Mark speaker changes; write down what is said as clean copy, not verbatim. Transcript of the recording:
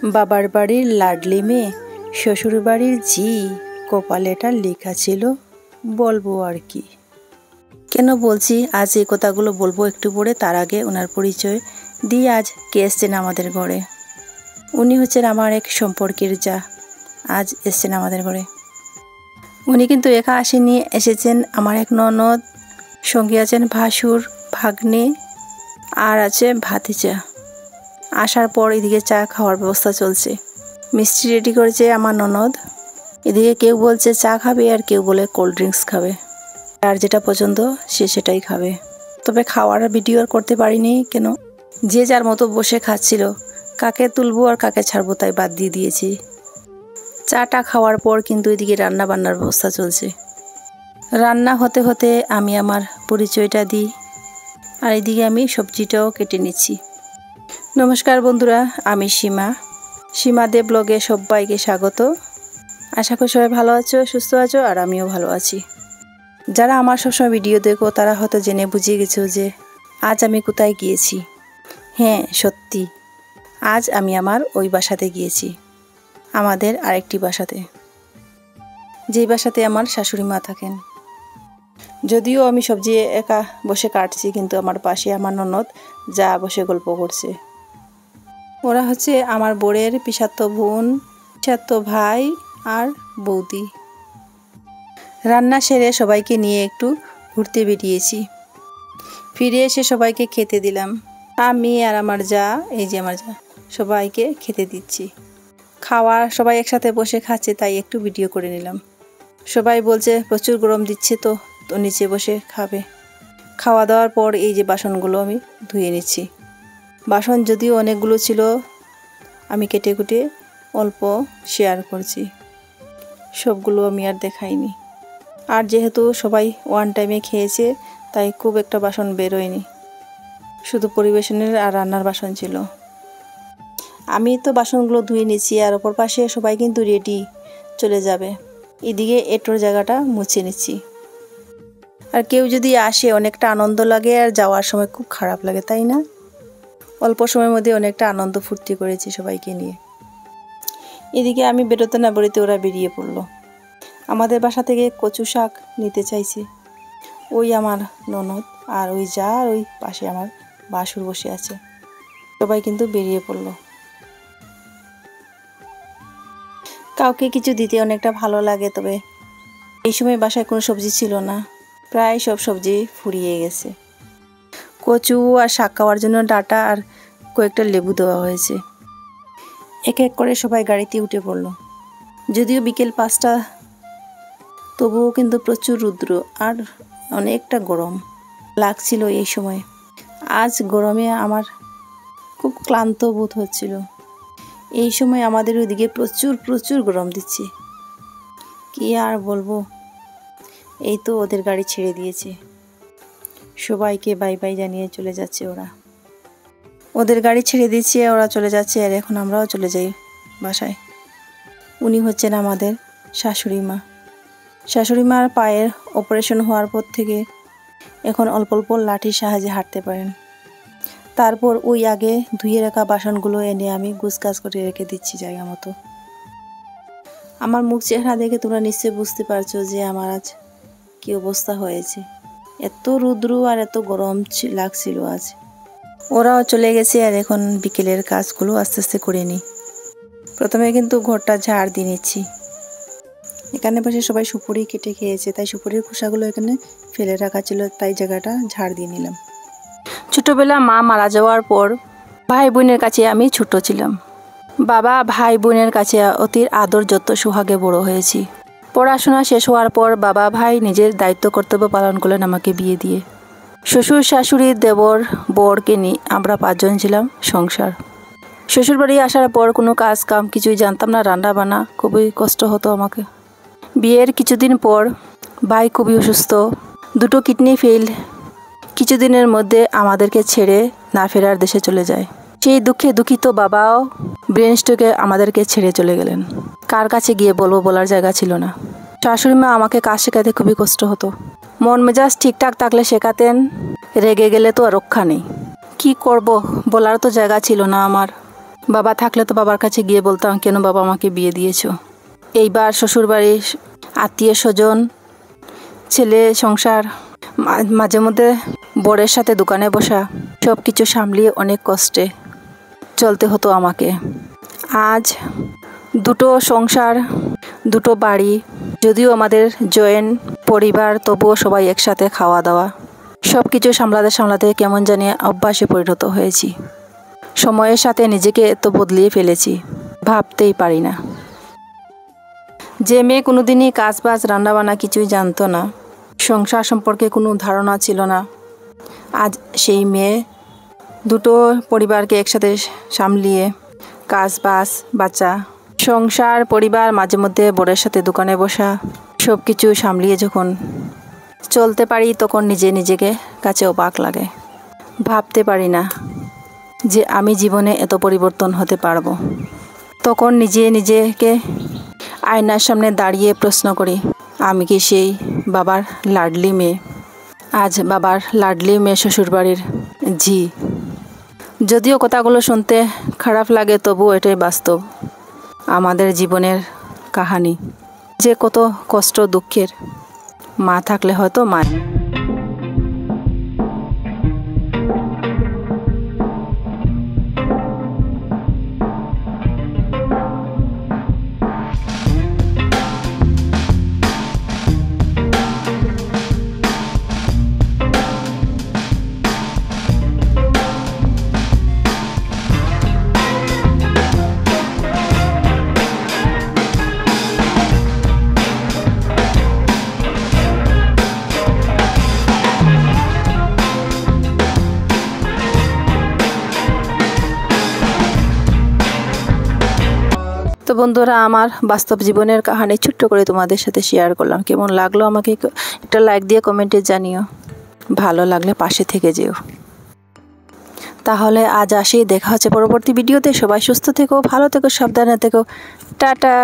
Speaker 1: বাবার বাড়ির লাডলি মেয়ে, শ্বশুর বাড়ির ঝি, কপালে এটা লেখা ছিল, বলবো আর কি। কেন বলছি আজ এই কথাগুলো বলবো একটু পরে, তার আগে ওনার পরিচয় দিয়ে আজ কে এসছেন আমাদের ঘরে। উনি হচ্ছেন আমার এক সম্পর্কের যা, আজ এসছেন আমাদের ঘরে। উনি কিন্তু একা আসেনি, এসেছেন আমার এক ননদ, সঙ্গে আছেন ভাসুর, ভাগ্নে আর আছে ভাতিজা। আসার পর এদিকে চা খাওয়ার ব্যবস্থা চলছে, মিষ্টি রেডি করেছে আমার ননদ। এদিকে কেউ বলছে চা খাবে আর কেউ বলে কোল্ড ড্রিঙ্কস খাবে, আর যেটা পছন্দ সে সেটাই খাবে। তবে খাওয়ার ভিডিও আর করতে পারিনি, কেন যে যার মতো বসে খাচ্ছিল, কাকে তুলবো আর কাকে ছাড়বো তাই বাদ দিয়ে দিয়েছি। চাটা খাওয়ার পর কিন্তু এদিকে রান্না বান্নার ব্যবস্থা চলছে। রান্না হতে হতে আমি আমার পরিচয়টা দিই, আর এদিকে আমি সবজিটাও কেটে নিচ্ছি। নমস্কার বন্ধুরা, আমি সীমা দে ব্লগে সবাইকে স্বাগত। আশা করি সবাই ভালো আছো, সুস্থ আছো, আর আমিও ভালো আছি। যারা আমার সবসময় ভিডিও দেখো তারা হয়তো জেনে বুঝিয়ে গেছো যে আজ আমি কোথায় গিয়েছি। হ্যাঁ সত্যি, আজ আমি আমার ওই বাসাতে গিয়েছি, আমাদের আরেকটি বাসাতে, যেই বাসাতে আমার শাশুড়ি মা থাকেন। যদিও আমি সবজি একা বসে কাটছি, কিন্তু আমার পাশে আমার ননদ যা বসে গল্প করছে। ওরা হচ্ছে আমার বরের পিসাতো বোন, পিসাতো ভাই আর বৌদি। রান্না সেরে সবাইকে নিয়ে একটু ঘুরতে বেরিয়েছি। ফিরে এসে সবাইকে খেতে দিলাম। আমি আর আমার যা, এই যে আমার যা, সবাইকে খেতে দিচ্ছি। খাওয়ার সবাই একসাথে বসে খাচ্ছে, তাই একটু ভিডিও করে নিলাম। সবাই বলছে প্রচুর গরম দিচ্ছে, তো নিচে বসে খাবে। খাওয়া দাওয়ার পর এই যে বাসনগুলো আমি ধুয়ে নিচ্ছি। বাসন যদিও অনেকগুলো ছিল, আমি কেটে কুটে অল্প শেয়ার করছি, সবগুলো আমি আর দেখাইনি। আর যেহেতু সবাই ওয়ান টাইমে খেয়েছে, তাই খুব একটা বাসন বেরোয়নি, শুধু পরিবেশনের আর রান্নার বাসন ছিল। আমি তো বাসনগুলো ধুয়ে নিচ্ছি, আর অপর পাশে সবাই কিন্তু রেডি চলে যাবে। এদিকে এটোর জায়গাটা মুছে নিচ্ছি। আর কেউ যদি আসে অনেকটা আনন্দ লাগে, আর যাওয়ার সময় খুব খারাপ লাগে, তাই না? অল্প সময়ের মধ্যে অনেকটা আনন্দ ফুর্তি করেছি সবাইকে নিয়ে। এদিকে আমি বেরোতে না বেরোতে ওরা বেরিয়ে পড়লো। আমাদের বাসা থেকে কচু শাক নিতে চাইছে ওই আমার ননদ, আর ওই যা, আর ওই পাশে আমার ভাসুর বসে আছে। সবাই কিন্তু বেরিয়ে পড়লো। কাউকে কিছু দিতে অনেকটা ভালো লাগে, তবে এই সময় বাসায় কোনো সবজি ছিল না, প্রায় সব সবজি ফুরিয়ে গেছে। কচু আর শাক খাওয়ার জন্য ডাঁটা আর কয়েকটা লেবু দেওয়া হয়েছে। এক এক করে সবাই গাড়িতে উঠে পড়লো। যদিও বিকেল 5টা, তবুও কিন্তু প্রচুর রৌদ্র আর অনেকটা গরম লাগছিল এই সময়। আজ গরমে আমার খুব ক্লান্ত বোধ হচ্ছিল। এই সময় আমাদের ওইদিকে প্রচুর প্রচুর গরম দিচ্ছে, কি আর বলবো। এই তো ওদের গাড়ি ছেড়ে দিয়েছে, সবাইকে বাই বাই জানিয়ে চলে যাচ্ছে ওরা। ওদের গাড়ি ছেড়ে দিচ্ছে, ওরা চলে যাচ্ছে, আর এখন আমরাও চলে যাই বাসায়। উনি হচ্ছেন আমাদের শাশুড়ি মা। শাশুড়ি মার পায়ের অপারেশন হওয়ার পর থেকে এখন অল্প অল্প লাঠির সাহায্যে হাঁটতে পারেন। তারপর ওই আগে ধুয়ে রাখা বাসনগুলো এনে আমি গুছগাছ করে রেখে দিচ্ছি জায়গা মতো। আমার মুখ চেহারা দেখে তোমরা নিশ্চয়ই বুঝতে পারছো যে আমার আজ কী অবস্থা হয়েছে। এত রৌদ্র আর এত গরম লাগছিল আজ। ওরাও চলে গেছে, আর এখন বিকেলের কাজগুলো আস্তে আস্তে করে নিই। প্রথমে কিন্তু ঘরটা ঝাড় দিয়ে নিচ্ছি। এখানে বসে সবাই সুপুরি কেটে খেয়েছে, তাই সুপুরির খোসাগুলো এখানে ফেলে রাখা ছিল, তাই জায়গাটা ঝাড় দিয়ে নিলাম। ছোটোবেলা মা মারা যাওয়ার পর ভাই বোনের কাছে আমি ছোট ছিলাম। বাবা ভাই বোনের কাছে অতি আদর যত্ন সোহাগে বড় হয়েছি। পড়াশোনা শেষ হওয়ার পর বাবা ভাই নিজের দায়িত্ব কর্তব্য পালন করলেন আমাকে বিয়ে দিয়ে। শ্বশুর শাশুড়ি দেবর বরকে নিয়ে আমরা 5 জন ছিলাম সংসার। শ্বশুরবাড়ি আসার পর কোনো কাজ কাম কিছুই জানতাম না, রান্না বান্না খুবই কষ্ট হতো আমাকে। বিয়ের কিছুদিন পর ভাই খুবই অসুস্থ, 2টো কিডনি ফেল। কিছুদিনের মধ্যে আমাদেরকে ছেড়ে না ফেরার দেশে চলে যায়। সেই দুঃখে দুঃখিত বাবাও ব্রেন স্ট্রোকে আমাদেরকে ছেড়ে চলে গেলেন। কার কাছে গিয়ে বলবো, বলার জায়গা ছিল না। শাশুড়ি মা আমাকে কাজ শেখাতে খুবই কষ্ট হতো। মন মেজাজ ঠিকঠাক থাকলে শেখাতেন, রেগে গেলে তো আর রক্ষা নেই। কি করব, বলার তো জায়গা ছিল না আমার। বাবা থাকলে তো বাবার কাছে গিয়ে বলতাম, কেন বাবা আমাকে বিয়ে দিয়েছো। এইবার শ্বশুরবাড়ির আত্মীয় স্বজন, ছেলে সংসার, মাঝে মধ্যে বরের সাথে দোকানে বসা, সব কিছু সামলিয়ে অনেক কষ্টে চলতে হতো আমাকে। আজ দুটো সংসার, দুটো বাড়ি, যদিও আমাদের জয়েন্ট পরিবার, তবুও সবাই একসাথে খাওয়া দাওয়া, সব কিছু সামলাতে সামলাতে কেমন জানি অভ্যাসে পরিণত হয়েছি। সময়ের সাথে নিজেকে এত বদলিয়ে ফেলেছি, ভাবতেই পারি না। যে মেয়ে কোনোদিনই কাজ বাজ রান্নাবান্না কিছুই জানতো না, সংসার সম্পর্কে কোনো ধারণা ছিল না, আজ সেই মেয়ে দুটো পরিবারকে একসাথে সামলিয়ে কাজ বাজ, বাচ্চা, সংসার, পরিবার, মাঝে মধ্যে বরের সাথে দোকানে বসা, সব কিছু সামলিয়ে যখন চলতে পারি তখন নিজেকে কাছে অবাক লাগে। ভাবতে পারি না যে আমি জীবনে এত পরিবর্তন হতে পারবো। তখন নিজেকে আয়নার সামনে দাঁড়িয়ে প্রশ্ন করি, আমি কি সেই বাবার লাডলি মেয়ে? আজ বাবার লাডলি মেয়ে শ্বশুরবাড়ির ঝি। যদিও কথাগুলো শুনতে খারাপ লাগে, তবুও এটাই বাস্তব। আমাদের জীবনের কাহিনী যে কত কষ্ট দুঃখের, মা থাকলে হয়তো মা। তো বন্ধুরা, আমার বাস্তব জীবনের কাহিনী ছোট্ট করে তোমাদের সাথে শেয়ার করলাম। কেমন লাগলো আমাকে একটা লাইক দিয়ে কমেন্টে জানিও, ভালো লাগলে পাশে থেকে যেও। তাহলে আজ আসি, দেখা হচ্ছে পরবর্তী ভিডিওতে। সবাই সুস্থ থেকো, ভালো থেকো, সাবধানে থেকো, টাটা।